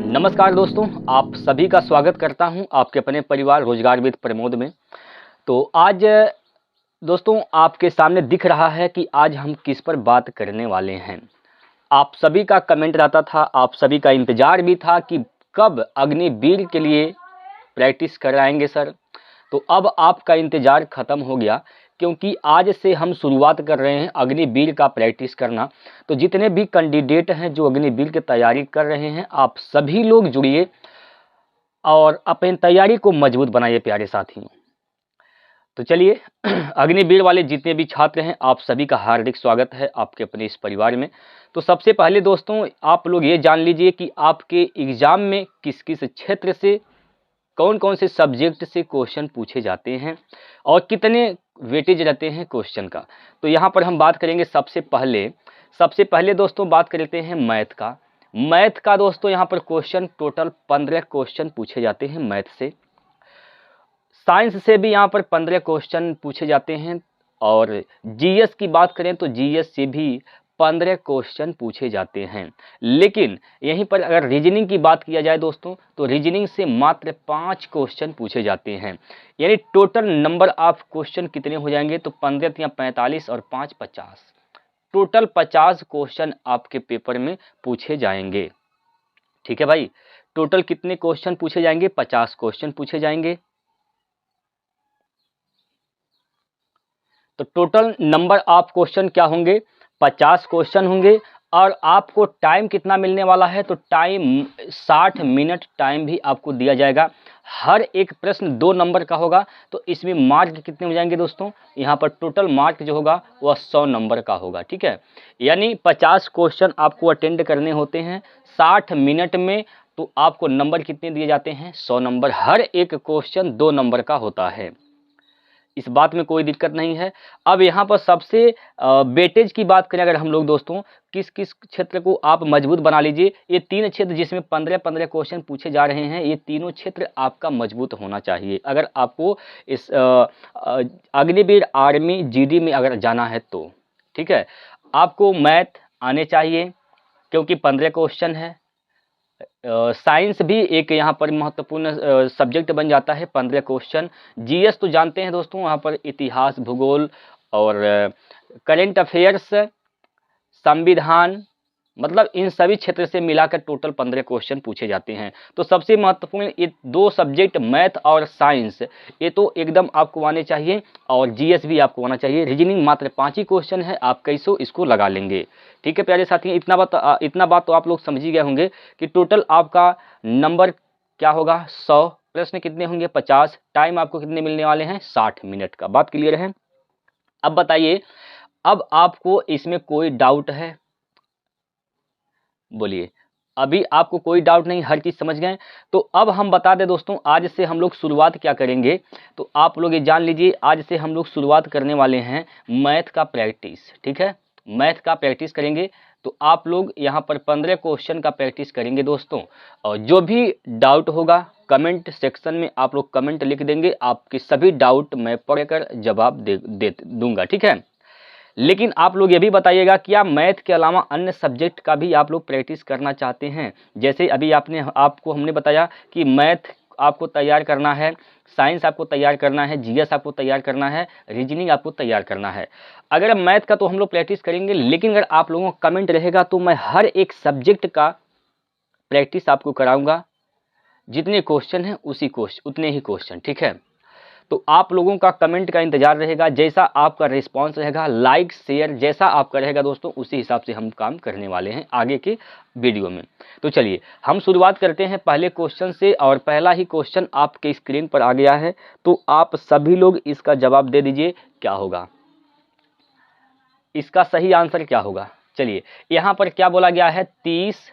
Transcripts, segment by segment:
नमस्कार दोस्तों, आप सभी का स्वागत करता हूं आपके अपने परिवार रोजगार विद प्रमोद में। तो आज दोस्तों आपके सामने दिख रहा है कि आज हम किस पर बात करने वाले हैं। आप सभी का कमेंट रहता था, आप सभी का इंतजार भी था कि कब अग्निवीर के लिए प्रैक्टिस कराएंगे सर। तो अब आपका इंतजार खत्म हो गया, क्योंकि आज से हम शुरुआत कर रहे हैं अग्निवीर का प्रैक्टिस करना। तो जितने भी कैंडिडेट हैं जो अग्निवीर की तैयारी कर रहे हैं, आप सभी लोग जुड़िए और अपनी तैयारी को मजबूत बनाइए प्यारे साथियों। तो चलिए अग्निवीर वाले जितने भी छात्र हैं, आप सभी का हार्दिक स्वागत है आपके अपने इस परिवार में। तो सबसे पहले दोस्तों आप लोग ये जान लीजिए कि आपके एग्जाम में किस किस क्षेत्र से कौन कौन से सब्जेक्ट से क्वेश्चन पूछे जाते हैं और कितने वेटेज रहते हैं क्वेश्चन का। तो यहाँ पर हम बात करेंगे सबसे पहले दोस्तों बात करते हैं मैथ का दोस्तों यहाँ पर क्वेश्चन टोटल 15 क्वेश्चन पूछे जाते हैं मैथ से। साइंस से भी यहाँ पर 15 क्वेश्चन पूछे जाते हैं और जीएस की बात करें तो जीएस से भी 15 क्वेश्चन पूछे जाते हैं। लेकिन यहीं पर अगर रीजनिंग की बात किया जाए दोस्तों, तो रीजनिंग से मात्र 5 क्वेश्चन पूछे जाते हैं। यानी टोटल नंबर ऑफ क्वेश्चन कितने हो जाएंगे, तो 15 या 45 और 5 50, टोटल 50 क्वेश्चन आपके पेपर में पूछे जाएंगे। ठीक है भाई, टोटल कितने क्वेश्चन पूछे जाएंगे? 50 क्वेश्चन पूछे जाएंगे। तो टोटल नंबर ऑफ क्वेश्चन क्या होंगे? 50 क्वेश्चन होंगे। और आपको टाइम कितना मिलने वाला है? तो टाइम 60 मिनट टाइम भी आपको दिया जाएगा। हर एक प्रश्न 2 नंबर का होगा। तो इसमें मार्क कितने हो जाएंगे दोस्तों? यहाँ पर टोटल मार्क जो होगा वह 100 नंबर का होगा। ठीक है, यानी 50 क्वेश्चन आपको अटेंड करने होते हैं 60 मिनट में। तो आपको नंबर कितने दिए जाते हैं? 100 नंबर। हर एक क्वेश्चन 2 नंबर का होता है, इस बात में कोई दिक्कत नहीं है। अब यहाँ पर सबसे वेटेज की बात करें अगर हम लोग दोस्तों, किस किस क्षेत्र को आप मजबूत बना लीजिए। ये 3 क्षेत्र जिसमें 15-15 क्वेश्चन पूछे जा रहे हैं, ये तीनों क्षेत्र आपका मजबूत होना चाहिए अगर आपको इस अग्निवीर आर्मी जीडी में अगर जाना है तो। ठीक है, आपको मैथ आने चाहिए क्योंकि 15 क्वेश्चन है। साइंस भी एक यहाँ पर महत्वपूर्ण सब्जेक्ट बन जाता है, 15 क्वेश्चन। जीएस तो जानते हैं दोस्तों, वहाँ पर इतिहास, भूगोल और करेंट अफेयर्स, संविधान, मतलब इन सभी क्षेत्र से मिलाकर टोटल 15 क्वेश्चन पूछे जाते हैं। तो सबसे महत्वपूर्ण ये 2 सब्जेक्ट मैथ और साइंस, ये तो एकदम आपको आने चाहिए और जीएस भी आपको आना चाहिए। रीजनिंग मात्र 5 ही क्वेश्चन है, आप कैसो इसको लगा लेंगे। ठीक है प्यारे साथी, इतना बात तो आप लोग समझ ही गए होंगे कि टोटल आपका नंबर क्या होगा? 100। प्रश्न कितने होंगे? 50। टाइम आपको कितने मिलने वाले हैं? 60 मिनट का। बात क्लियर है? अब बताइए, अब आपको इसमें कोई डाउट है? बोलिए, अभी आपको कोई डाउट नहीं, हर चीज समझ गए? तो अब हम बता दें दोस्तों, आज से हम लोग शुरुआत क्या करेंगे। तो आप लोग ये जान लीजिए, आज से हम लोग शुरुआत करने वाले हैं मैथ का प्रैक्टिस। ठीक है, मैथ का प्रैक्टिस करेंगे। तो आप लोग यहाँ पर 15 क्वेश्चन का प्रैक्टिस करेंगे दोस्तों। और जो भी डाउट होगा कमेंट सेक्शन में आप लोग कमेंट लिख देंगे, आपके सभी डाउट मैं पढ़कर जवाब दे दूंगा। ठीक है, लेकिन आप लोग ये भी बताइएगा क्या मैथ के अलावा अन्य सब्जेक्ट का भी आप लोग प्रैक्टिस करना चाहते हैं? जैसे अभी आपको हमने बताया कि मैथ आपको तैयार करना है, साइंस आपको तैयार करना है, जीएस आपको तैयार करना है, रीजनिंग आपको तैयार करना है। अगर मैथ का तो हम लोग प्रैक्टिस करेंगे, लेकिन अगर आप लोगों का कमेंट रहेगा तो मैं हर एक सब्जेक्ट का प्रैक्टिस आपको कराऊंगा। जितने क्वेश्चन हैं उतने ही क्वेश्चन। ठीक है, तो आप लोगों का कमेंट का इंतजार रहेगा। जैसा आपका रिस्पांस रहेगा, लाइक शेयर जैसा आपका रहेगा दोस्तों, उसी हिसाब से हम काम करने वाले हैं आगे के वीडियो में। तो चलिए हम शुरुआत करते हैं पहले क्वेश्चन से। और पहला ही क्वेश्चन आपके स्क्रीन पर आ गया है, तो आप सभी लोग इसका जवाब दे दीजिए क्या होगा, इसका सही आंसर क्या होगा। चलिए यहाँ पर क्या बोला गया है? 30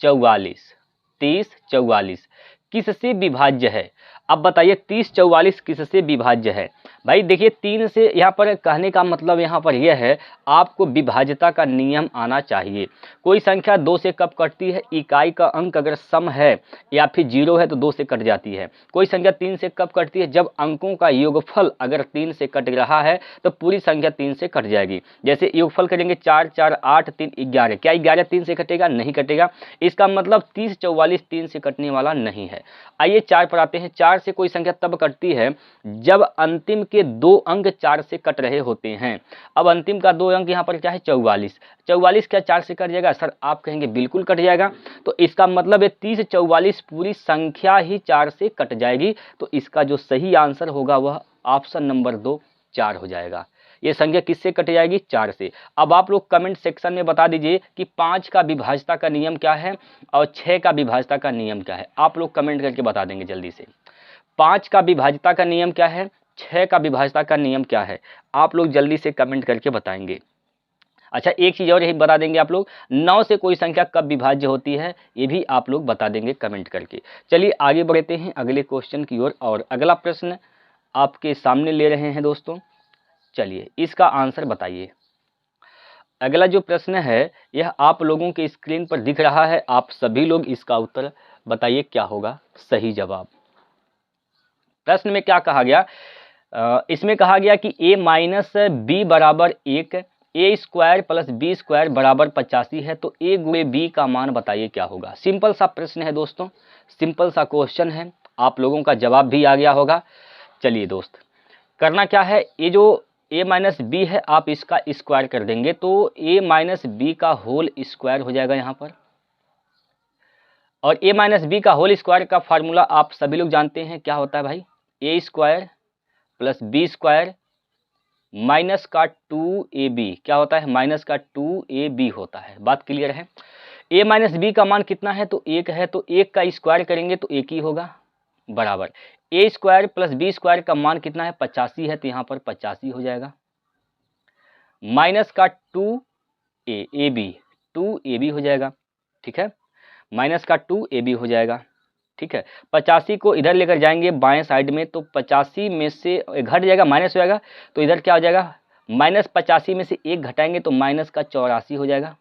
44 किससे विभाज्य है? अब बताइए 30 44 किससे विभाज्य है? भाई देखिए 3 से यहाँ पर कहने का मतलब यहाँ पर यह है, आपको विभाज्यता का नियम आना चाहिए। कोई संख्या 2 से कब कटती है, इकाई का अंक अगर सम है या फिर 0 है तो 2 से कट जाती है। कोई संख्या 3 से कब कटती है, जब अंकों का योगफल अगर 3 से कट रहा है तो पूरी संख्या 3 से कट जाएगी। जैसे योगफल करेंगे 4 4 8 3 11, क्या 11 3 से कटेगा, नहीं कटेगा। इसका मतलब 30 44 3 से कटने वाला नहीं है। आइए 4 पर आते हैं। 4 से कोई संख्या तब कटती है जब अंतिम के 2 अंक 4 से कट रहे होते हैं। अब अंतिम का 2 अंक यहाँ पर क्या है, 44। 44 क्या 4 से कट जाएगा सर, आप कहेंगे बिल्कुल कट जाएगा। तो इसका मतलब है 30 44 पूरी संख्या ही 4 से कट जाएगी। तो इसका जो सही आंसर होगा वह ऑप्शन नंबर 2 4 हो जाएगा। ये संख्या किससे कट जाएगी, 4 से। अब आप लोग कमेंट सेक्शन में बता दीजिए कि 5 का विभाज्यता का नियम क्या है और 6 का विभाज्यता का नियम क्या है। आप लोग कमेंट करके बता देंगे जल्दी से। 5 का विभाज्यता का नियम क्या है, 6 का विभाज्यता का नियम क्या है, आप लोग जल्दी से कमेंट करके बताएंगे। अच्छा एक चीज़ और यही बता देंगे आप लोग, 9 से कोई संख्या कब विभाज्य होती है, ये भी आप लोग बता देंगे कमेंट करके। चलिए आगे बढ़ते हैं अगले क्वेश्चन की ओर। और अगला प्रश्न आपके सामने ले रहे हैं दोस्तों। चलिए इसका आंसर बताइए। अगला जो प्रश्न है यह आप लोगों के स्क्रीन पर दिख रहा है, आप सभी लोग इसका उत्तर बताइए क्या होगा सही जवाब। प्रश्न में क्या कहा गया, इसमें कहा गया कि a माइनस बी बराबर 1, ए स्क्वायर प्लस बी स्क्वायर बराबर 85 है, तो a गुणे b का मान बताइए क्या होगा। सिंपल सा प्रश्न है दोस्तों, सिंपल सा क्वेश्चन है, आप लोगों का जवाब भी आ गया होगा। चलिए दोस्त करना क्या है, ये जो a माइनस बी है आप इसका स्क्वायर कर देंगे तो a माइनस बी का होल स्क्वायर हो जाएगा यहाँ पर। और a माइनस बी का होल स्क्वायर का फार्मूला आप सभी लोग जानते हैं क्या होता है भाई, A square plus B square minus का 2ab, क्या होता है माइनस का 2ab होता है। बात क्लियर है। a माइनस बी का मान कितना है तो 1 है, तो 1 का स्क्वायर करेंगे तो 1 ही होगा बराबर ए स्क्वायर प्लस बी स्क्वायर का मान कितना है 85 है, तो यहाँ पर 85 हो जाएगा माइनस का 2ab हो जाएगा। ठीक है, माइनस का 2ab हो जाएगा। ठीक है, 85 को इधर लेकर जाएंगे बाएं साइड में तो 85 में से घट जाएगा माइनस हो जाएगा, तो इधर क्या हो जाएगा माइनस 85 में से 1 घटाएंगे तो माइनस का 84 हो जाएगा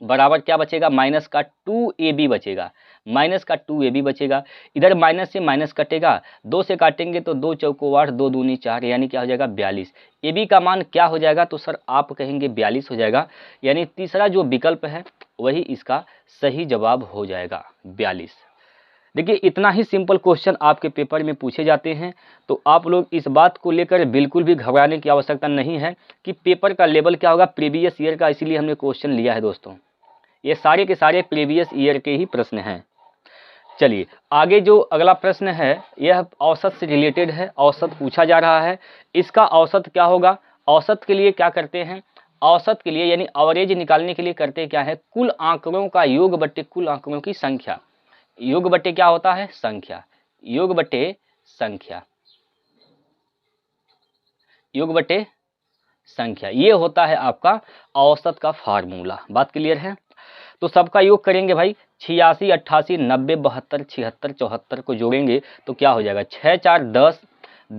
बराबर क्या बचेगा माइनस का 2ab बचेगा, माइनस का 2ab बचेगा। इधर माइनस से माइनस कटेगा, 2 से काटेंगे तो 2 चौको 8 2 दूनी 4 यानी क्या हो जाएगा 42। ab का मान क्या हो जाएगा तो सर आप कहेंगे 42 हो जाएगा, यानी तीसरा जो विकल्प है वही इसका सही जवाब हो जाएगा 42। देखिए इतना ही सिंपल क्वेश्चन आपके पेपर में पूछे जाते हैं, तो आप लोग इस बात को लेकर बिल्कुल भी घबराने की आवश्यकता नहीं है कि पेपर का लेवल क्या होगा प्रीवियस ईयर का, इसीलिए हमने क्वेश्चन लिया है दोस्तों। ये सारे के सारे प्रीवियस ईयर के ही प्रश्न हैं। चलिए आगे जो अगला प्रश्न है यह औसत से रिलेटेड है, औसत पूछा जा रहा है। इसका औसत क्या होगा, औसत के लिए क्या करते हैं, औसत के लिए यानी एवरेज निकालने के लिए करते क्या है, कुल आंकड़ों का योग बट्टे कुल आंकड़ों की संख्या। योग बट्टे क्या होता है संख्या, योग बट्टे संख्या, योग बट्टे संख्या, ये होता है आपका औसत का फार्मूला। बात क्लियर है। तो सबका योग करेंगे भाई 86 88 90 72 76 74 को जोड़ेंगे तो क्या हो जाएगा 6 4 10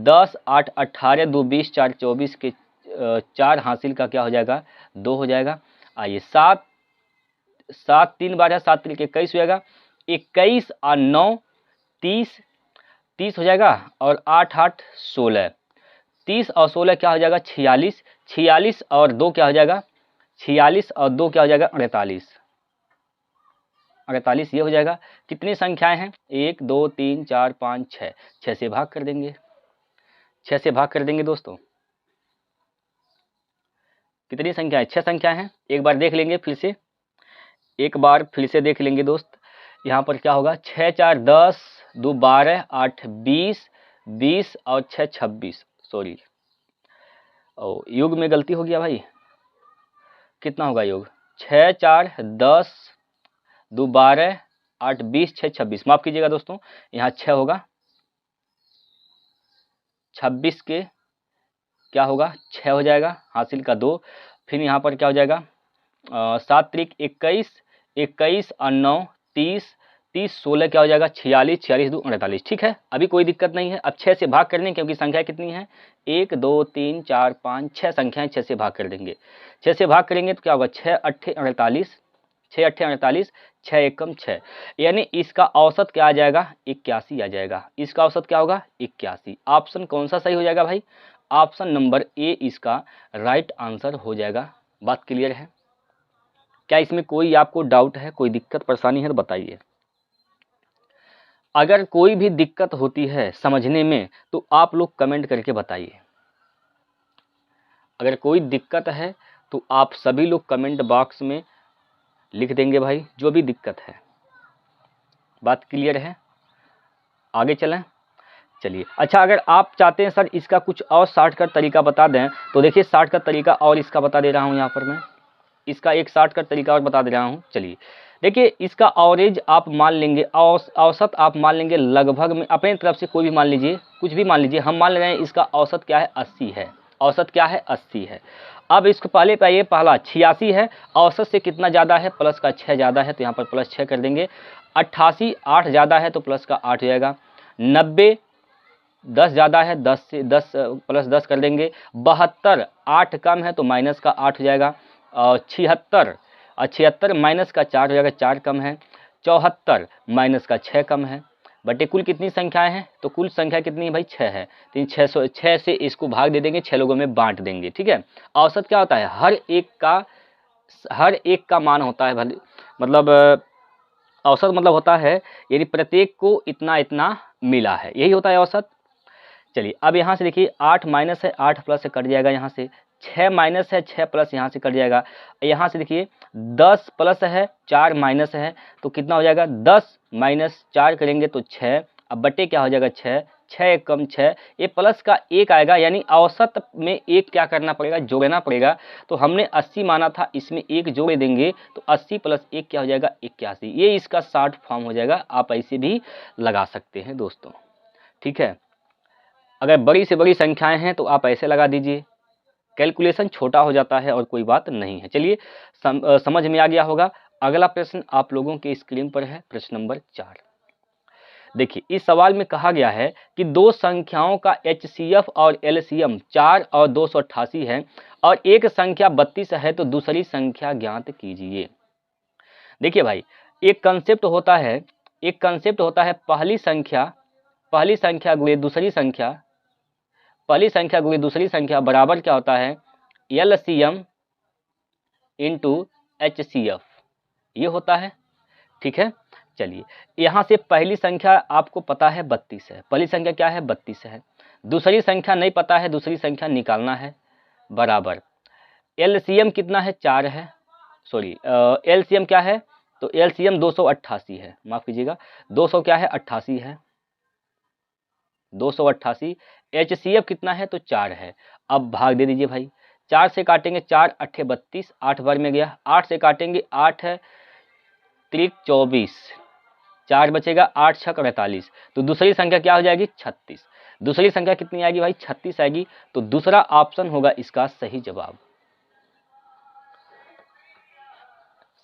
10 8 18 2 20 4 24 के 4 हासिल का क्या हो जाएगा 2 हो जाएगा। आइए 7 7 3 12 7 3 21 हो जाएगा, 21 और 9 30 30 हो जाएगा और 8 8 16 30 और 16 क्या हो जाएगा 46 46 और 2 क्या हो जाएगा 46 और 2 क्या हो जाएगा 48 48 ये हो जाएगा। कितनी संख्याएं हैं 1 2 3 4 5 6, 6 से भाग कर देंगे, 6 से भाग कर देंगे दोस्तों। कितनी संख्याएं 6 संख्याएं हैं, एक बार देख लेंगे फिर से, एक बार फिर से देख लेंगे दोस्त। यहाँ पर क्या होगा 6 4 10 2 12 8 20 20 और 6 26, सॉरी ओ योग में गलती हो गया भाई, कितना होगा योग 6 4 10 2 12 8 20 6 26, माफ कीजिएगा दोस्तों यहाँ 6 होगा, 26 के क्या होगा 6 हो जाएगा हासिल का 2, फिर यहाँ पर क्या हो जाएगा 7 3 21 21 और 9 30 30 16 क्या हो जाएगा 46, 46 2 48। ठीक है, अभी कोई दिक्कत नहीं है। अब 6 से भाग करने क्योंकि संख्या कितनी है 1 2 3 4 5 6 संख्याएं, 6 से भाग कर देंगे। 6 से भाग करेंगे तो क्या होगा 6 8 48, 6 8 48, 6 एकम 6, यानी इसका औसत क्या आ जाएगा 81 आ जाएगा। इसका औसत क्या होगा 81। ऑप्शन कौन सा सही हो जाएगा भाई, ऑप्शन नंबर ए इसका राइट आंसर हो जाएगा। बात क्लियर है? क्या इसमें कोई आपको डाउट है, कोई दिक्कत परेशानी है तो बताइए। अगर कोई भी दिक्कत होती है समझने में तो आप लोग कमेंट करके बताइए। अगर कोई दिक्कत है तो आप सभी लोग कमेंट बॉक्स में लिख देंगे भाई, जो भी दिक्कत है। बात क्लियर है? आगे चलें। चलिए, अच्छा अगर आप चाहते हैं सर इसका कुछ और शॉर्टकट तरीका बता दें तो देखिए शॉर्टकट तरीका और इसका बता दे रहा हूँ यहाँ पर मैं, इसका एक शॉर्टकट तरीका और बता दे रहा हूँ। चलिए देखिए, इसका एवरेज आप मान लेंगे, औसत आप मान लेंगे लगभग में अपने तरफ से कोई भी मान लीजिए, कुछ भी मान लीजिए। हम मान ले रहे हैं इसका औसत क्या है 80 है, औसत क्या है 80 है। अब इसको पहले पाइए, पहला 86 है, औसत से कितना ज़्यादा है प्लस का 6 ज़्यादा है तो यहाँ पर प्लस 6 कर देंगे। 88 8 ज़्यादा है तो प्लस का 8 हो जाएगा। 90 10 ज़्यादा है, 10 से 10 प्लस 10 कर देंगे। 72 8 कम है तो माइनस का 8 हो जाएगा। और 76 माइनस का 4 हो जाएगा, 4 कम है। 74 माइनस का 6 कम है। बटे कुल कितनी संख्याएं हैं, तो कुल संख्या कितनी है भाई 6 है, तो 6 से इसको भाग दे देंगे, 6 लोगों में बांट देंगे। ठीक है, औसत क्या होता है हर एक का मान होता है, मतलब औसत मतलब होता है यदि प्रत्येक को इतना इतना मिला है, यही होता है औसत। चलिए अब यहाँ से देखिए 8 माइनस है 8 प्लस से कट जाएगा, यहाँ से 6 माइनस है 6 प्लस यहाँ से कट जाएगा। यहाँ से देखिए 10 प्लस है 4 माइनस है तो कितना हो जाएगा 10 माइनस 4 करेंगे तो 6। अब बटे क्या हो जाएगा 6, 6 एक कम 6, ये प्लस का 1 आएगा, यानी औसत में एक क्या करना पड़ेगा जोड़ना पड़ेगा। तो हमने 80 माना था, इसमें एक जोड़ देंगे तो 80 प्लस 1 क्या हो जाएगा 81। ये इसका शॉर्ट फॉर्म हो जाएगा, आप ऐसे भी लगा सकते हैं दोस्तों। ठीक है, अगर बड़ी से बड़ी संख्याएं हैं तो आप ऐसे लगा दीजिए, कैलकुलेशन छोटा हो जाता है और कोई बात नहीं है। चलिए समझ में आ गया होगा। अगला प्रश्न आप लोगों के स्क्रीन पर है, प्रश्न नंबर 4। देखिए इस सवाल में कहा गया है कि दो संख्याओं का HCF और LCM 4 और 288 है और एक संख्या 32 है तो दूसरी संख्या ज्ञात कीजिए। देखिए भाई, एक कंसेप्ट होता है पहली संख्या गुणे दूसरी संख्या बराबर क्या होता है LCM इंटू HCF, ये होता है। ठीक है, चलिए यहाँ से पहली संख्या आपको पता है 32 है, पहली संख्या क्या है 32 है। दूसरी संख्या नहीं पता है, दूसरी संख्या निकालना है, बराबर LCM कितना है 4 है, सॉरी LCM क्या है, तो LCM 288 है, माफ कीजिएगा 200 क्या है 88 है, 288। HCF कितना है तो 4 है। अब भाग दे दीजिए भाई, 4 से काटेंगे 4 8 32, 8 बार में गया। 8 से काटेंगे 8 3 24, 4 बचेगा, 8 6 48, तो दूसरी संख्या क्या हो जाएगी 36। दूसरी संख्या कितनी आएगी भाई 36 आएगी, तो दूसरा ऑप्शन होगा इसका सही जवाब।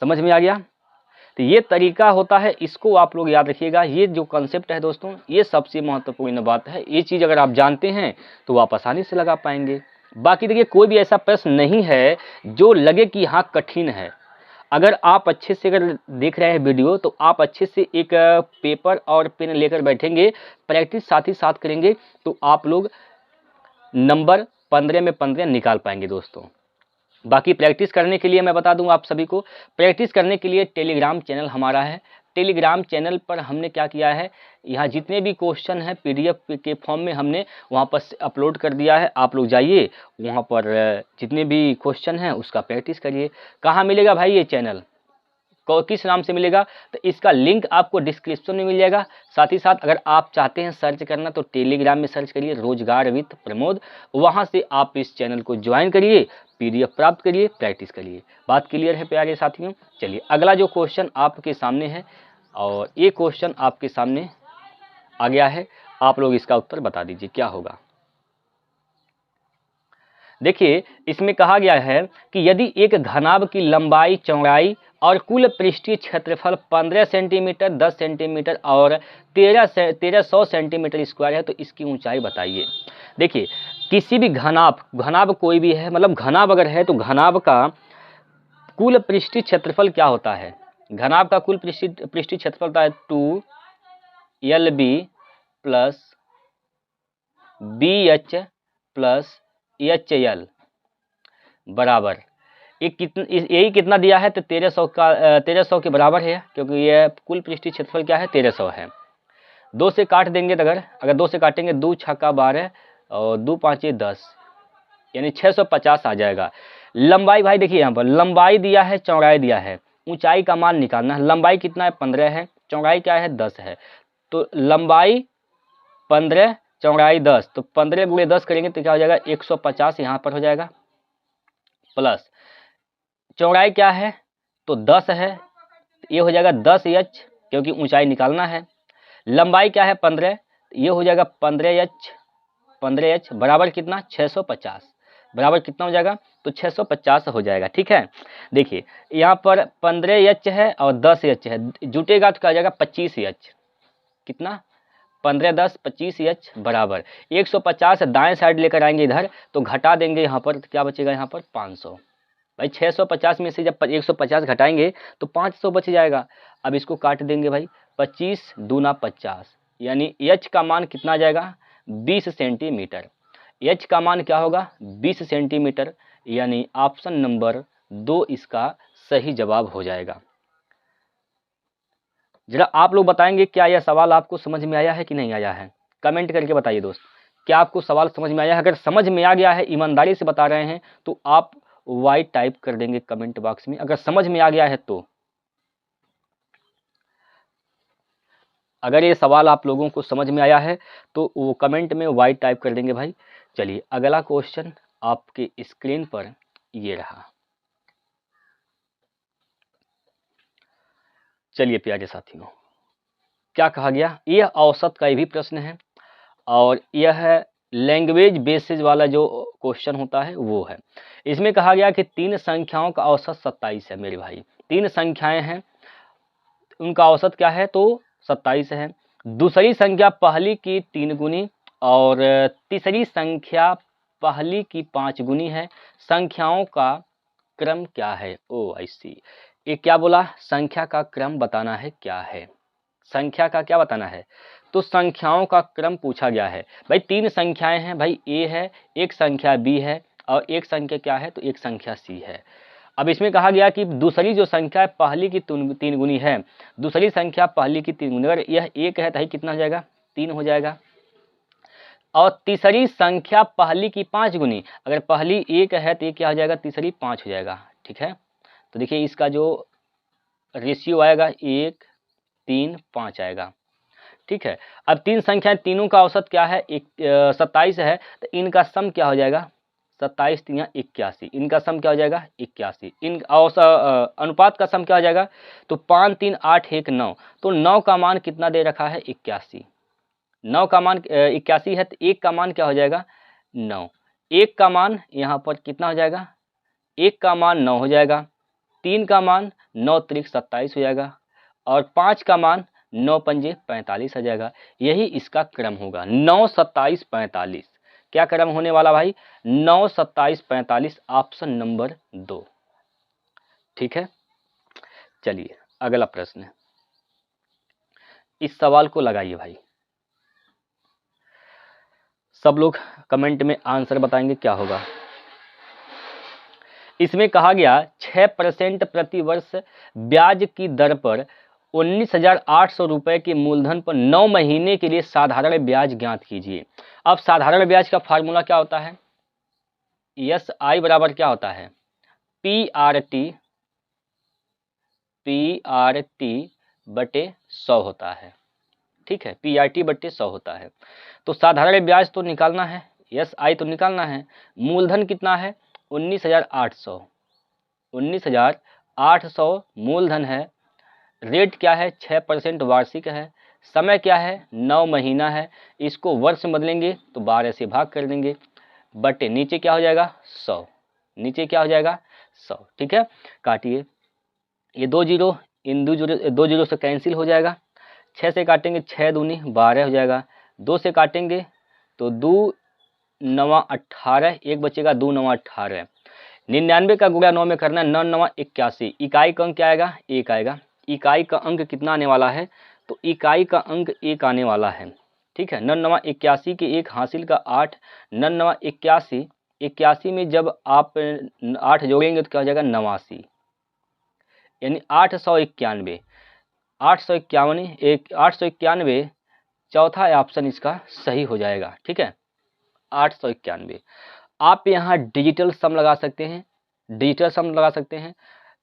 समझ में आ गया? तो ये तरीका होता है, इसको आप लोग याद रखिएगा। ये जो कॉन्सेप्ट है दोस्तों, ये सबसे महत्वपूर्ण बात है। ये चीज़ अगर आप जानते हैं तो आप आसानी से लगा पाएंगे। बाकी देखिए कोई भी ऐसा प्रश्न नहीं है जो लगे कि हाँ कठिन है। अगर आप अच्छे से अगर देख रहे हैं वीडियो तो आप अच्छे से एक पेपर और पेन लेकर बैठेंगे, प्रैक्टिस साथ ही साथ करेंगे तो आप लोग नंबर 15 में 15 निकाल पाएंगे दोस्तों। बाकी प्रैक्टिस करने के लिए मैं बता दूं आप सभी को, प्रैक्टिस करने के लिए टेलीग्राम चैनल हमारा है। टेलीग्राम चैनल पर हमने क्या किया है, यहाँ जितने भी क्वेश्चन हैं PDF के फॉर्म में हमने वहाँ पर अपलोड कर दिया है। आप लोग जाइए वहाँ पर जितने भी क्वेश्चन हैं उसका प्रैक्टिस करिए। कहाँ मिलेगा भाई ये चैनल, किस नाम से मिलेगा, तो इसका लिंक आपको डिस्क्रिप्शन में मिल जाएगा। साथ ही साथ अगर आप चाहते हैं सर्च करना तो टेलीग्राम में सर्च करिए रोजगार विद प्रमोद, वहाँ से आप इस चैनल को ज्वाइन करिए, PDF प्राप्त करिए, प्रैक्टिस करिए। बात क्लियर है प्यारे साथियों? चलिए अगला जो क्वेश्चन आपके सामने है, और ये क्वेश्चन आपके सामने आ गया है, आप लोग इसका उत्तर बता दीजिए क्या होगा। देखिए इसमें कहा गया है कि यदि एक घनाभ की लंबाई, चौड़ाई और कुल पृष्ठीय क्षेत्रफल 15 सेंटीमीटर, 10 सेंटीमीटर और 1300 सेंटीमीटर स्क्वायर है तो इसकी ऊंचाई बताइए। देखिए किसी भी घनाभ कोई भी है, मतलब घनाभ अगर है तो घनाभ का कुल पृष्ठीय क्षेत्रफल क्या होता है? घनाभ का कुल पृष्ठीय क्षेत्रफल होता है 2LB plus BH plus HL बराबर यही कितना दिया है तो 1300 का 1300 के बराबर है, क्योंकि ये कुल पृष्ठीय क्षेत्रफल क्या है 1300 है। 2 से काट देंगे तो अगर 2 से काटेंगे 2 छक्का 12 और 2 5 10 यानी 650 आ जाएगा। लंबाई भाई देखिए यहाँ पर लंबाई दिया है, चौड़ाई दिया है, ऊंचाई का मान निकालना है। लंबाई कितना है 15 है, चौड़ाई क्या है 10 है, तो लंबाई 15 चौड़ाई 10, तो 15 गुणे 10 करेंगे तो क्या हो जाएगा 150 यहाँ पर हो जाएगा, प्लस चौड़ाई क्या है तो 10 है, ये हो जाएगा 10H क्योंकि ऊंचाई निकालना है। लंबाई क्या है 15, ये हो जाएगा 15H बराबर कितना 650, बराबर कितना हो जाएगा तो 650 हो जाएगा। ठीक है, देखिए यहाँ पर 15H है और 10H है, जुटेगा तो क्या हो जाएगा 25H, कितना 15 10 25H बराबर 150 दाएं साइड लेकर आएंगे इधर तो घटा देंगे यहाँ पर तो क्या बचेगा यहाँ पर 500। भाई 650 में से जब 150 घटाएंगे तो 500 बच जाएगा। अब इसको काट देंगे भाई, 25 दूना 50 यानी H का मान कितना आ जाएगा 20 सेंटीमीटर। H का मान क्या होगा 20 सेंटीमीटर, यानी ऑप्शन नंबर 2 इसका सही जवाब हो जाएगा। जरा आप लोग बताएंगे क्या यह सवाल आपको समझ में आया है कि नहीं आया है, कमेंट करके बताइए दोस्त, क्या आपको सवाल समझ में आया है? अगर समझ में आ गया है, ईमानदारी से बता रहे हैं तो आप वाई टाइप कर देंगे कमेंट बॉक्स में, अगर समझ में आ गया है तो। अगर ये सवाल आप लोगों को समझ में आया है तो वो कमेंट में वाई टाइप कर देंगे भाई। चलिए अगला क्वेश्चन आपके स्क्रीन पर ये रहा। चलिए प्यारे साथियों, क्या कहा गया, यह औसत का भी प्रश्न है और यह है लैंग्वेज बेसिस वाला जो क्वेश्चन होता है वो है। इसमें कहा गया कि 3 संख्याओं का औसत 27 है। मेरे भाई 3 संख्याएं हैं, उनका औसत क्या है तो 27 है। दूसरी संख्या पहली की 3 गुनी और तीसरी संख्या पहली की 5 गुनी है। संख्याओं का क्रम क्या है? ओ आई सी, ये क्या बोला, संख्या का क्रम बताना है क्या है, संख्या का क्या बताना है तो संख्याओं का क्रम पूछा गया है। भाई 3 संख्याएं हैं भाई, ए है, एक संख्या बी है और एक संख्या क्या है तो एक संख्या सी है। अब इसमें कहा गया कि दूसरी जो संख्या है पहली की 3 गुनी है, दूसरी संख्या पहली की 3 गुनी, अगर यह एक है तो कितना हो जाएगा 3 हो जाएगा, और तीसरी संख्या पहली की 5 गुनी, अगर पहली 1 है तो ये क्या हो जाएगा तीसरी 5 हो जाएगा। ठीक है, तो देखिए इसका जो रेशियो आएगा 1 3 5 आएगा। ठीक है, अब 3 संख्याएं, तीनों का औसत क्या है 27 है, तो इनका सम क्या हो जाएगा 27 3 81, इनका सम क्या हो जाएगा 81, इन अनुपात का सम क्या हो जाएगा तो 5 3 8 1 9, तो 9 का मान कितना दे रखा है 81, 9 का मान 81 है तो 1 का मान क्या हो जाएगा 9, 1 का मान यहाँ पर कितना हो जाएगा 1 का मान 9 हो जाएगा, 3 का मान 9 त्रिक 27 हो जाएगा और 5 का मान 9 पंजे 45 आ जाएगा। यही इसका क्रम होगा 9 27 45, क्या क्रम होने वाला भाई 9 27 45, ऑप्शन नंबर 2। ठीक है, चलिए अगला प्रश्न, इस सवाल को लगाइए भाई, सब लोग कमेंट में आंसर बताएंगे क्या होगा। इसमें कहा गया 6% प्रति वर्ष ब्याज की दर पर 19,800 रुपए के मूलधन पर 9 महीने के लिए साधारण ब्याज ज्ञात कीजिए। अब साधारण ब्याज का फार्मूला क्या होता है, एस आई बराबर क्या होता है PRT बटे 100 होता है। ठीक है, PRT बटे 100 होता है। तो साधारण ब्याज तो निकालना है, एस आई तो निकालना है, मूलधन कितना है 19,800, 19,800 मूलधन है, रेट क्या है 6% वार्षिक है, समय क्या है 9 महीना है, इसको वर्ष में बदलेंगे तो 12 से भाग कर देंगे, बटे नीचे क्या हो जाएगा 100, नीचे क्या हो जाएगा 100। ठीक है, काटिए, ये 2 जीरो, इन 2 जीरो से कैंसिल हो जाएगा। 6 से काटेंगे 6 दूनी 12 हो जाएगा। 2 से काटेंगे तो 2 9 18, एक बचेगा 2 9 18। 99 का गुणा 9 में करना है, 9 9 81। इकाई का अंक क्या आएगा 1 आएगा। इकाई का अंक कितना आने वाला है, तो इकाई का अंक 1 आने वाला है। ठीक है, 9 9 81 के 1 हासिल का 8, 9 9 81, 81 में जब आप 8 जोड़ेंगे तो क्या हो जाएगा 89, यानी 891, 891, चौथा ऑप्शन इसका सही हो जाएगा। ठीक है, 891। आप यहाँ डिजिटल सम लगा सकते हैं, डिजिटल सम लगा सकते हैं।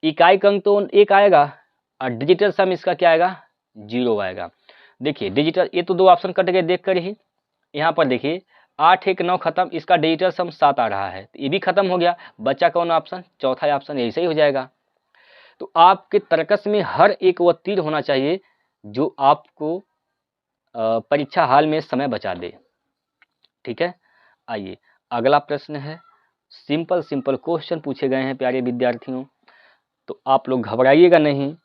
इकाई का अंक तो 1 आएगा और डिजिटल सम इसका क्या आएगा 0 आएगा। देखिए डिजिटल, ये तो 2 ऑप्शन कट गए देख कर ही। यहाँ पर देखिए 8 1 9 खत्म, इसका डिजिटल सम 7 आ रहा है, ये भी खत्म हो गया। बच्चा कौन ऑप्शन, चौथा ऑप्शन, यही सही हो जाएगा। तो आपके तर्कस में हर एक वो तीर होना चाहिए जो आपको परीक्षा हाल में समय बचा दे। ठीक है, आइए अगला प्रश्न है। सिंपल सिंपल क्वेश्चन पूछे गए हैं प्यारे विद्यार्थियों, तो आप लोग घबराइएगा नहीं।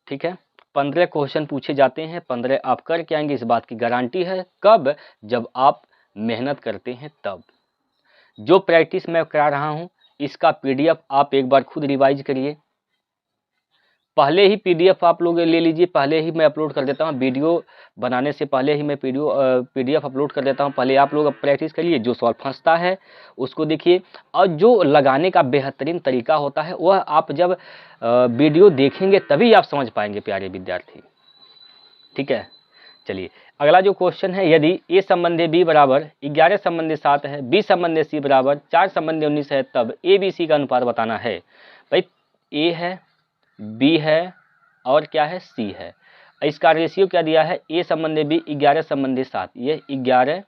ठीक है, 15 क्वेश्चन पूछे जाते हैं, 15 आप करके आएंगे, इस बात की गारंटी है। कब, जब आप मेहनत करते हैं तब। जो प्रैक्टिस मैं करा रहा हूं इसका पीडीएफ आप एक बार खुद रिवाइज करिए। पहले ही पीडीएफ आप लोग ले लीजिए, पहले ही मैं अपलोड कर देता हूँ, वीडियो बनाने से पहले ही मैं पीडीएफ अपलोड कर देता हूँ। पहले आप लोग प्रैक्टिस करिए, जो सवाल फंसता है उसको देखिए, और जो लगाने का बेहतरीन तरीका होता है वह आप जब वीडियो देखेंगे तभी आप समझ पाएंगे प्यारे विद्यार्थी। ठीक है, चलिए अगला जो क्वेश्चन है, यदि ए संबंधी बी बराबर 11 संबंधी 7 है, बी संबंधी सी बराबर 4 संबंधी 19 है, तब ए बी सी का अनुपात बताना है। भाई ए है, बी है और क्या है सी है। इसका रेशियो क्या दिया है, ए संबंधी बी 11 संबंधी 7, ये 11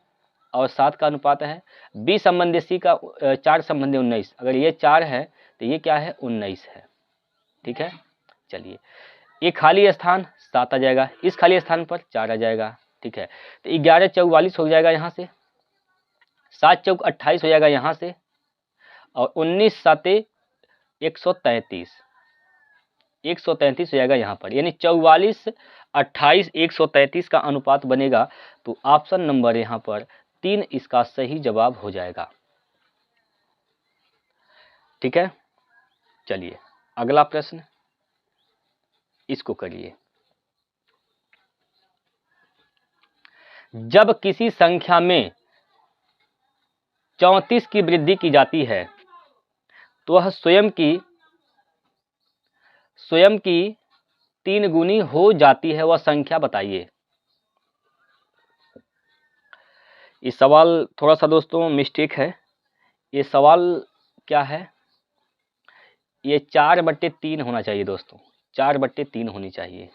और 7 का अनुपात है। बी संबंधी सी का 4 संबंधी 19, अगर ये 4 है तो ये क्या है 19 है। ठीक है, चलिए ये खाली स्थान 7 आ जाएगा, इस खाली स्थान पर 4 आ जाएगा। ठीक है, तो 11 44 हो जाएगा यहाँ से, 7 चौक 28 हो जाएगा यहाँ से, और 19 साते 133, 133 हो जाएगा यहाँ पर, यानी 44 28 133 का अनुपात बनेगा। तो ऑप्शन नंबर यहाँ पर 3 इसका सही जवाब हो जाएगा। ठीक है, चलिए अगला प्रश्न इसको करिए। जब किसी संख्या में 34 की वृद्धि की जाती है तो वह स्वयं की 3 गुनी हो जाती है, वह संख्या बताइए। ये सवाल थोड़ा सा दोस्तों मिस्टेक है। ये सवाल क्या है, ये 4/3 होना चाहिए दोस्तों, 4/3 होनी चाहिए।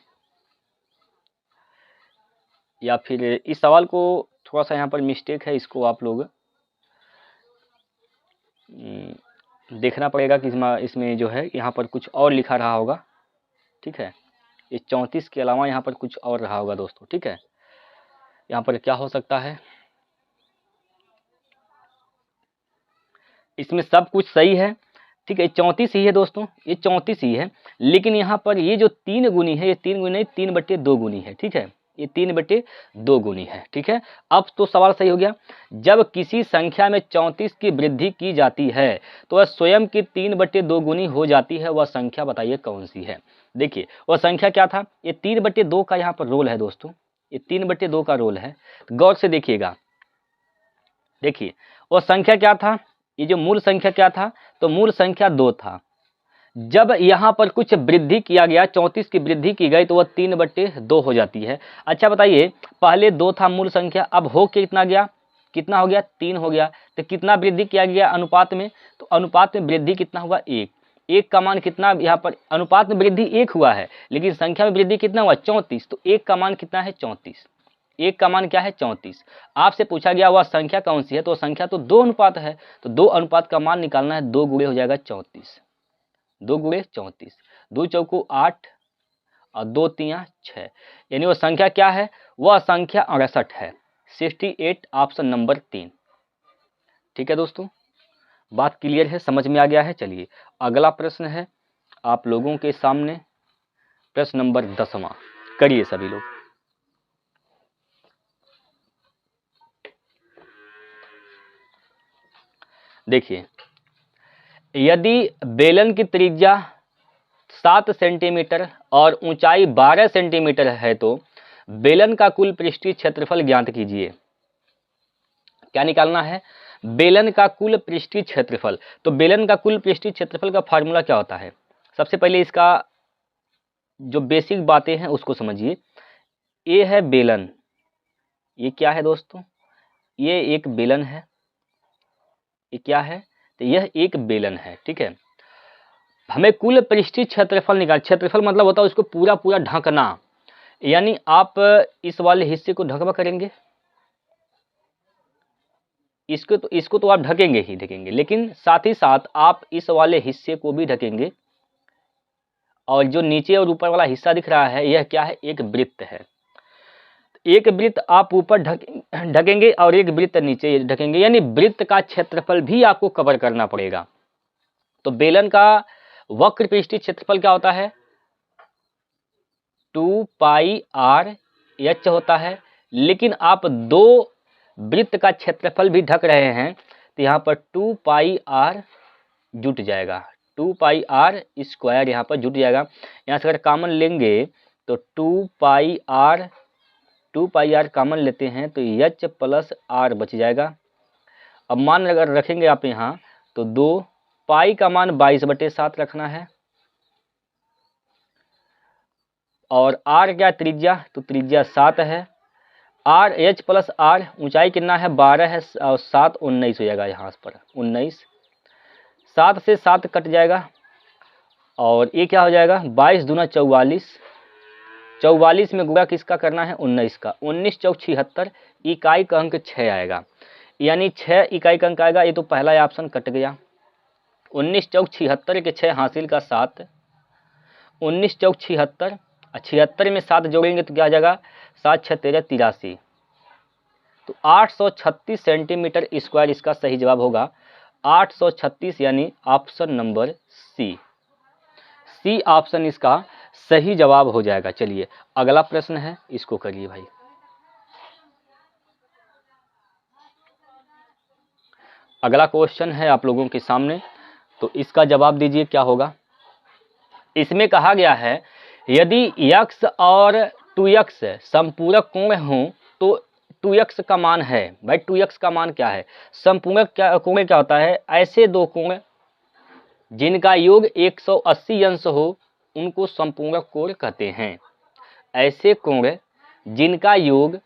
या फिर इस सवाल को थोड़ा सा यहाँ पर मिस्टेक है, इसको आप लोग देखना पड़ेगा कि इसमें जो है यहाँ पर कुछ और लिखा रहा होगा। ठीक है, ये 34 के अलावा यहाँ पर कुछ और रहा होगा दोस्तों। ठीक है, यहाँ पर क्या हो सकता है, इसमें सब कुछ सही है। ठीक है, 34 ही है दोस्तों, ये 34 ही है, लेकिन यहाँ पर ये जो 3 गुनी है, ये 3 गुनी नहीं 3/2 गुनी है। ठीक है, ये 3/2 गुनी है। ठीक है, अब तो सवाल सही हो गया। जब किसी संख्या में 34 की वृद्धि की जाती है तो वह स्वयं की 3/2 गुनी हो जाती है, वह संख्या बताइए कौन सी है। देखिए वह संख्या क्या था, ये 3/2 का यहाँ पर रोल है दोस्तों, ये 3/2 का रोल है। गौर से देखिएगा, देखिए वह संख्या क्या था, ये जो मूल संख्या क्या था, तो मूल संख्या 2 था। जब यहाँ पर कुछ वृद्धि किया गया, 34 की वृद्धि की गई, तो वह 3/2 हो जाती है। अच्छा बताइए, पहले 2 था मूल संख्या, अब हो के कितना गया, कितना हो गया 3 हो गया, तो कितना वृद्धि किया गया अनुपात में, तो अनुपात में वृद्धि कितना हुआ 1। 1 का मान कितना, यहाँ पर अनुपात में वृद्धि 1 हुआ है, लेकिन संख्या में वृद्धि कितना हुआ 34, तो 1 का मान कितना है 34, 1 का मान क्या है 34। आपसे पूछा गया वह संख्या कौन सी है, तो संख्या तो 2 अनुपात है, तो 2 अनुपात का मान निकालना है, 2 गुणे हो जाएगा 34, 2 गुणे 34, 2 चौको 8 और 2 तिया 6, यानी वह संख्या क्या है, वह संख्या 68 है, 68, ऑप्शन नंबर 3। ठीक है दोस्तों, बात क्लियर है, समझ में आ गया है। चलिए अगला प्रश्न है आप लोगों के सामने, प्रश्न नंबर 10वां, करिए सभी लोग। देखिए, यदि बेलन की त्रिज्या 7 सेंटीमीटर और ऊंचाई 12 सेंटीमीटर है तो बेलन का कुल पृष्ठीय क्षेत्रफल ज्ञात कीजिए। क्या निकालना है? बेलन का कुल पृष्ठीय क्षेत्रफल। तो बेलन का कुल पृष्ठीय क्षेत्रफल का फार्मूला क्या होता है? सबसे पहले इसका जो बेसिक बातें हैं उसको समझिए। ये है बेलन, ये क्या है दोस्तों? ये एक बेलन है। ये क्या है? तो यह एक बेलन है, ठीक है। हमें कुल पृष्ठीय क्षेत्रफल निकाल, क्षेत्रफल मतलब होता है उसको पूरा पूरा ढकना, यानी आप इस वाले हिस्से को ढकवा करेंगे, इसको तो आप ढकेंगे ही ढकेंगे, लेकिन साथ ही साथ आप इस वाले हिस्से को भी ढकेंगे। और जो नीचे और ऊपर वाला हिस्सा दिख रहा है यह क्या है? एक वृत्त है। एक वृत्त आप ऊपर ढकेंगे और एक वृत्त नीचे ढकेंगे, यानी वृत्त का क्षेत्रफल भी आपको कवर करना पड़ेगा। तो बेलन का वक्र पृष्ठीय क्षेत्रफल क्या होता है? 2 पाई आर एच होता है। लेकिन आप दो वृत्त का क्षेत्रफल भी ढक रहे हैं तो यहाँ पर 2 पाई आर जुट जाएगा, 2 पाई आर स्क्वायर यहाँ पर जुट जाएगा। यहाँ से अगर कॉमन लेंगे तो 2 पाई आर कॉमन लेते हैं तो एच प्लस आर बच जाएगा। अब मान अगर रखेंगे आप यहाँ तो 2 पाई का मान 22/7 रखना है। और आर क्या त्रिज्या? तो त्रिज्या 7 है। आर एच प्लस आर ऊंचाई कितना है? 12 है और 7 19 हो जाएगा। यहाँ पर 19, 7 से 7 कट जाएगा और ये क्या हो जाएगा? 22 दूना 44, 44 में गुणा किसका करना है? 19 का। 19 चौक 76, इकाई का अंक 6 आएगा, यानी 6 इकाई का अंक आएगा। ये तो पहला ऑप्शन कट गया। 19 चौक 76 के 6 हासिल का 7, 19 चौक 76, 76 में 7 जोड़ेंगे तो क्या आ जाएगा? 7 6 13 83। तो 836 सेंटीमीटर स्क्वायर इसका सही जवाब होगा। 836 यानी ऑप्शन नंबर सी ऑप्शन इसका सही जवाब हो जाएगा। चलिए अगला प्रश्न है, इसको करिए भाई। अगला क्वेश्चन है आप लोगों के सामने, तो इसका जवाब दीजिए क्या होगा। इसमें कहा गया है यदि x और 2x संपूरक कोण हों तो 2x का मान है। भाई 2x का मान क्या है? संपूरक कोण क्या होता है? ऐसे दो कोण जिनका योग 180 अंश हो उनको संपूरक कोण कहते हैं। ऐसे कोण जिनका योग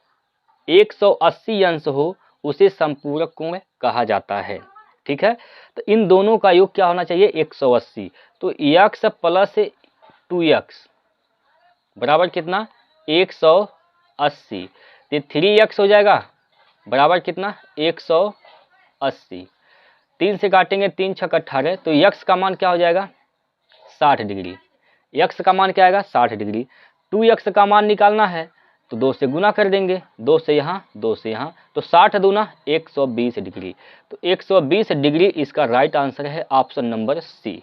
180 अंश हो उसे संपूरक कोण कहा जाता है, ठीक है। तो इन दोनों का योग क्या होना चाहिए? 180। तो x प्लस 2x बराबर कितना? 180। तो 3x हो जाएगा बराबर कितना? 180। 3 से काटेंगे 3 छक 18, तो x का मान क्या हो जाएगा? 60 डिग्री। x का मान क्या आएगा? 60 डिग्री। 2x का मान निकालना है तो 2 से गुना कर देंगे, 2 से यहाँ 2 से यहाँ, तो 60 दूना 120 डिग्री। तो 120 डिग्री इसका राइट आंसर है, ऑप्शन नंबर सी,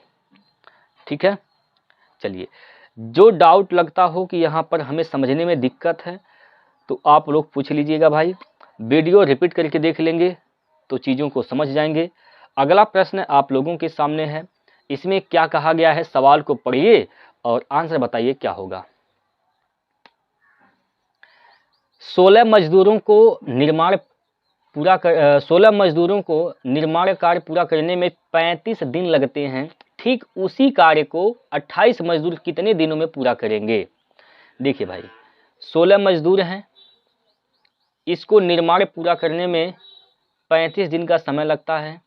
ठीक है। चलिए जो डाउट लगता हो कि यहाँ पर हमें समझने में दिक्कत है तो आप लोग पूछ लीजिएगा भाई, वीडियो रिपीट करके देख लेंगे तो चीज़ों को समझ जाएंगे। अगला प्रश्न आप लोगों के सामने है, इसमें क्या कहा गया है? सवाल को पढ़िए और आंसर बताइए क्या होगा। 16 मजदूरों को निर्माण कार्य पूरा करने में 35 दिन लगते हैं। ठीक उसी कार्य को 28 मजदूर कितने दिनों में पूरा करेंगे? देखिए भाई 16 मजदूर हैं, इसको निर्माण पूरा करने में 35 दिन का समय लगता है।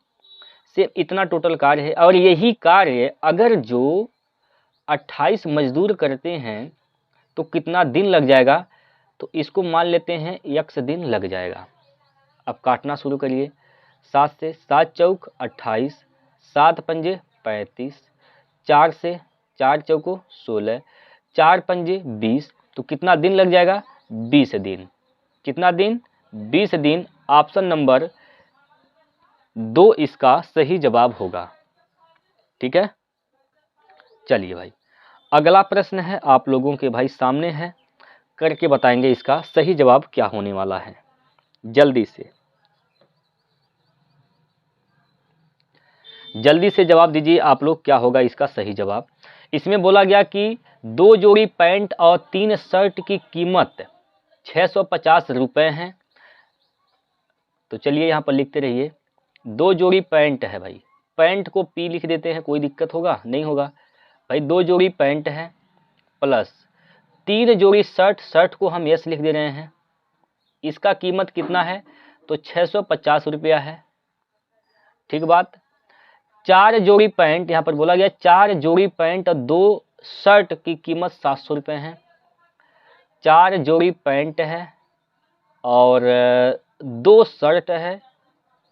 सिर्फ इतना टोटल कार्य है और यही कार्य अगर जो 28 मजदूर करते हैं तो कितना दिन लग जाएगा? तो इसको मान लेते हैं x दिन लग जाएगा। अब काटना शुरू करिए। 7 से 7 चौक 28, 7 पंजे 35, 4 से 4 चौको 16, 4 पंजे 20, तो कितना दिन लग जाएगा? 20 दिन। कितना दिन? 20 दिन। ऑप्शन नंबर 2 इसका सही जवाब होगा। ठीक है, चलिए भाई अगला प्रश्न है आप लोगों के भाई सामने है, करके बताएंगे इसका सही जवाब क्या होने वाला है। जल्दी से जवाब दीजिए आप लोग, क्या होगा इसका सही जवाब। इसमें बोला गया कि 2 जोड़ी पैंट और 3 शर्ट की कीमत 650 रुपये हैं। तो चलिए यहाँ पर लिखते रहिए, 2 जोड़ी पैंट है भाई, पैंट को पी लिख देते हैं, कोई दिक्कत होगा नहीं होगा भाई। 2 जोड़ी पैंट है प्लस 3 जोड़ी शर्ट, शर्ट को हम यस लिख दे रहे हैं, इसका कीमत कितना है तो 650 रुपया है। ठीक बात। 4 जोड़ी पैंट, यहाँ पर बोला गया 4 जोड़ी पैंट और 2 शर्ट की कीमत 700 रुपये है। 4 जोड़ी पैंट है और 2 शर्ट है,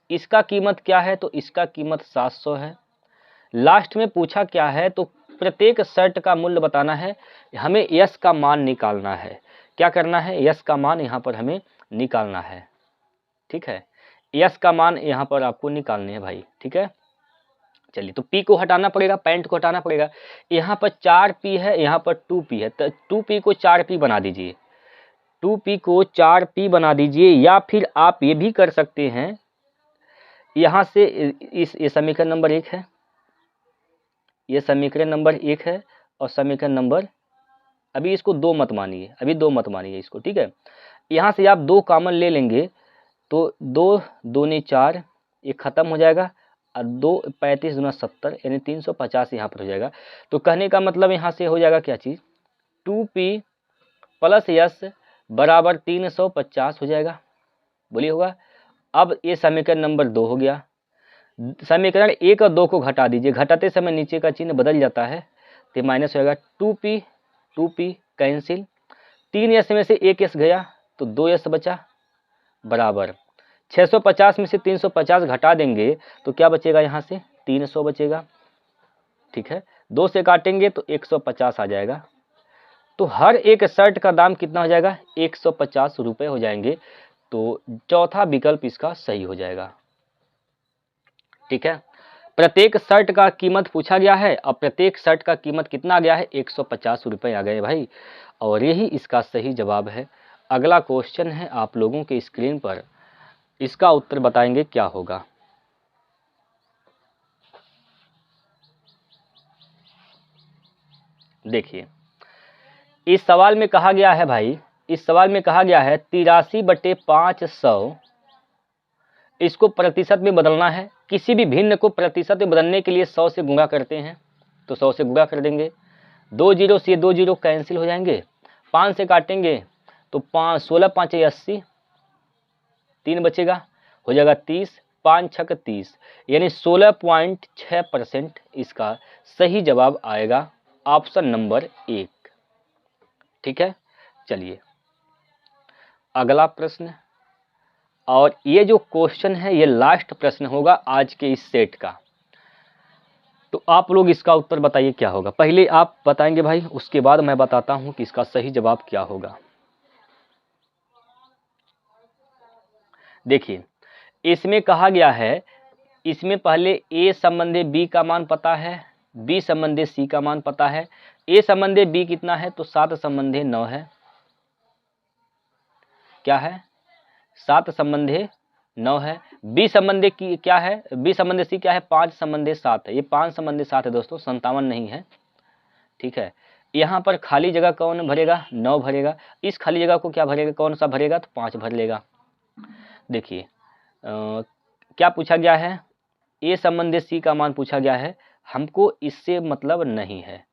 इसका कीमत क्या है तो इसका कीमत 700 है। लास्ट में पूछा क्या है तो प्रत्येक शर्ट का मूल्य बताना है, हमें यस का मान निकालना है। क्या करना है, यस का मान यहाँ पर हमें निकालना है। ठीक है, यस का मान यहाँ पर आपको निकालनी है भाई। ठीक है, चलिए तो पी को हटाना पड़ेगा, पैंट को हटाना पड़ेगा। यहाँ पर 4 पी है, यहाँ पर 2 पी है, तो 2 पी को 4 पी बना दीजिए, 2 पी को 4 पी बना दीजिए। या फिर आप ये भी कर सकते हैं, यहाँ से इस ये समीकरण नंबर 1 है, ये समीकरण नंबर 1 है और समीकरण नंबर, अभी इसको 2 मत मानिए, अभी 2 मत मानिए इसको। ठीक है, यहाँ से आप 2 कॉमन ले लेंगे तो 2 दूनी 4, ये खत्म हो जाएगा और 2 35 दूना 70 यानी 350 यहाँ पर हो जाएगा। तो कहने का मतलब यहाँ से हो जाएगा क्या चीज़, 2p प्लस यस बराबर 350 हो जाएगा, बोलिए होगा। अब ये समीकरण नंबर 2 हो गया। समीकरण 1 और 2 को घटा दीजिए, घटाते समय नीचे का चिन्ह बदल जाता है तो माइनस होगा। 2p कैंसिल, 3 यस में से 1 यस गया तो 2 यस बचा, बराबर 650 में से 350 घटा देंगे तो क्या बचेगा, यहाँ से 300 बचेगा। ठीक है, 2 से काटेंगे तो 150 आ जाएगा। तो हर एक शर्ट का दाम कितना हो जाएगा, 150 रुपये हो जाएंगे। तो चौथा विकल्प इसका सही हो जाएगा। ठीक है, प्रत्येक शर्ट का कीमत पूछा गया है और प्रत्येक शर्ट का कीमत कितना आ गया है, 150 रुपये आ गए भाई, और यही इसका सही जवाब है। अगला क्वेश्चन है आप लोगों के स्क्रीन पर, इसका उत्तर बताएंगे क्या होगा। देखिए इस सवाल में कहा गया है भाई, इस सवाल में कहा गया है 83/500 इसको प्रतिशत में बदलना है। किसी भी भिन्न को प्रतिशत में बदलने के लिए 100 से गुणा करते हैं, तो 100 से गुणा कर देंगे। 2 जीरो से 2 जीरो कैंसिल हो जाएंगे, 5 से काटेंगे तो 5 16 5 80, 3 बचेगा, हो जाएगा 30, 5 छक 30 यानी 16.6% इसका सही जवाब आएगा, ऑप्शन नंबर 1। ठीक है, चलिए अगला प्रश्न, और ये जो क्वेश्चन है ये लास्ट प्रश्न होगा आज के इस सेट का। तो आप लोग इसका उत्तर बताइए क्या होगा। पहले आप बताएंगे भाई, उसके बाद मैं बताता हूं कि इसका सही जवाब क्या होगा। देखिए इसमें कहा गया है, इसमें पहले ए संबंधी बी का मान पता है, बी संबंधी सी का मान पता है। ए संबंधी बी कितना है तो 7 संबंधी 9 है, क्या है 7 संबंधी 9 है। बी संबंधी की क्या है, बी संबंधी सी क्या है 5 संबंधी 7 है, ये 5 संबंधी 7 है दोस्तों, 57 नहीं है। ठीक है, यहाँ पर खाली जगह कौन भरेगा, 9 भरेगा। इस खाली जगह को क्या भरेगा, कौन सा भरेगा तो 5 भर लेगा। देखिए क्या पूछा गया है, ए संबंधी सी का मान पूछा गया है, हमको इससे मतलब नहीं है।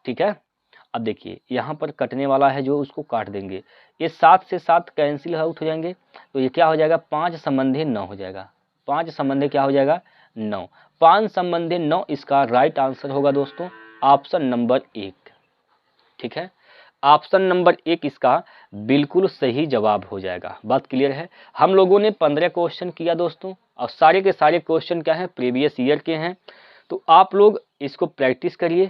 ठीक है, अब देखिए यहाँ पर कटने वाला है जो, उसको काट देंगे, ये 7 से 7 कैंसिल आउट हो जाएंगे, तो ये क्या हो जाएगा 5 संबंधी 9 हो जाएगा। 5 संबंधी क्या हो जाएगा 9, 5 संबंधी 9 इसका राइट आंसर होगा दोस्तों, ऑप्शन नंबर 1। ठीक है, ऑप्शन नंबर 1 इसका बिल्कुल सही जवाब हो जाएगा। बात क्लियर है। हम लोगों ने 15 क्वेश्चन किया दोस्तों, और सारे के सारे क्वेश्चन क्या हैं, प्रीवियस ईयर के हैं। तो आप लोग इसको प्रैक्टिस करिए।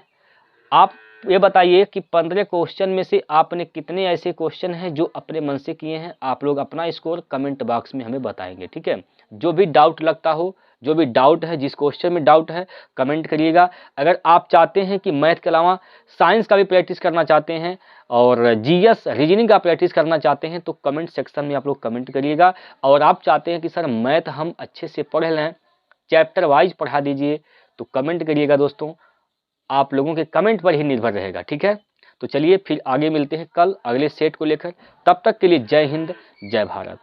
आप ये बताइए कि 15 क्वेश्चन में से आपने कितने ऐसे क्वेश्चन हैं जो अपने मन से किए हैं। आप लोग अपना स्कोर कमेंट बॉक्स में हमें बताएंगे। ठीक है, जो भी डाउट लगता हो, जो भी डाउट है, जिस क्वेश्चन में डाउट है, कमेंट करिएगा। अगर आप चाहते हैं कि मैथ के अलावा साइंस का भी प्रैक्टिस करना चाहते हैं और जीएस रीजनिंग का प्रैक्टिस करना चाहते हैं तो कमेंट सेक्शन में आप लोग कमेंट करिएगा। और आप चाहते हैं कि सर मैथ हम अच्छे से पढ़ लें, चैप्टर वाइज पढ़ा दीजिए, तो कमेंट करिएगा दोस्तों। आप लोगों के कमेंट पर ही निर्भर रहेगा, ठीक है। तो चलिए फिर आगे मिलते हैं कल अगले सेट को लेकर। तब तक के लिए जय हिंद, जय भारत।